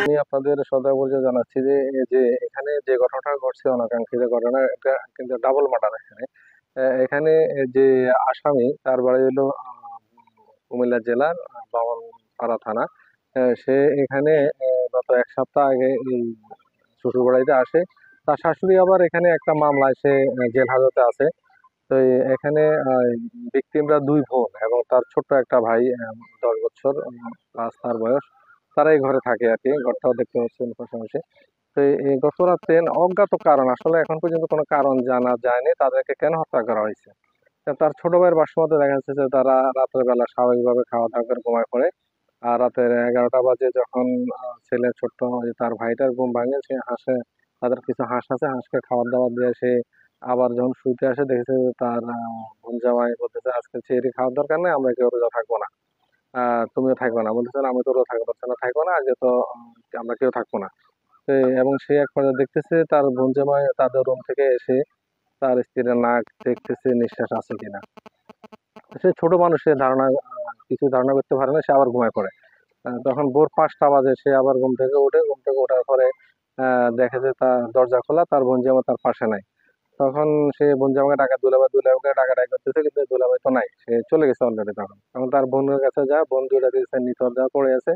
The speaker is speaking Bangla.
আমি আপনাদের সদয় পরিচয় জানাচ্ছি যে যে এখানে যে ঘটনাটা ঘটছে অনাকাঙ্ক্ষিত ঘটনা, এটা কিন্তু ডাবল মার্ডার। এখানে যে আসামি তার বাড়ি হলো কুমিল্লা জেলার বামনপাড়া থানা। সে এখানে গত এক সপ্তাহ আগে এই শ্বশুর বাড়িতে আসে। তার শাশুড়ি আবার এখানে একটা মামলায় সে জেল হাজতে আছে। তো এখানে ভিকটিমরা দুই বোন এবং তার ছোট্ট একটা ভাই, 10 বছর প্লাস তার বয়স। তারাই ঘরে থাকে আর কি, ঘরটাও দেখতে পাচ্ছেন পাশাপাশি। তো এই গত রাতে অজ্ঞাত কারণ, আসলে এখন পর্যন্ত কোনো কারণ জানা যায়নি তাদেরকে কেন হত্যা করা হয়েছে। তার ছোট ভাইয়ের বাসমতে দেখা যাচ্ছে যে তারা রাতের বেলা স্বাভাবিকভাবে খাওয়া দাওয়া করে ঘুমায় পড়ে। আর রাতের 11টা বাজে যখন ছেলে ছোট্ট তার ভাইটার ঘুম ভাঙে, সে হাঁসে, তাদের কিছু হাঁস আছে, হাঁসকে খাবার দাবার দিয়ে সে আবার যখন শুইতে আসে দেখেছে যে তার বোন জামাই বলতেছে আজকে চেরি খাওয়ার দরকার নেই, আমরা কেউ রোজা থাকবো না, তুমিও থাকবে না। বলতেছে আমি তো রোজা থাকবো, বলছে না থাকবো না, আজকে তো আমরা কেউ থাকবো না। এবং সে এক পর্যায়ে দেখতেছে তার বোন জামাই তাদের রুম থেকে এসে তার স্ত্রীর নাক দেখতেছে নিঃশ্বাস আছে কিনা। সে ছোট মানুষ, সে কিছু ধারণা করতে পারে না, সে আবার ঘুমায় পড়ে। তখন ভোর 5টা বাজে সে আবার ঘুম থেকে ওঠে, ঘুম থেকে ওঠার পরে দেখে যে তার দরজা খোলা, তার বোন জামা তার পাশে নাই। তখন সে বোন জামাকে ডাকা, দুলাভাইকে ডাকাডাকি করতেছে, কিন্তু দুলাভাই তো নাই, সে চলে গেছে অলরেডি। তখন তখন তার বোনের কাছে যায়, বোন দুইটা দিয়েছে নিথর দেওয়া পড়ে আছে।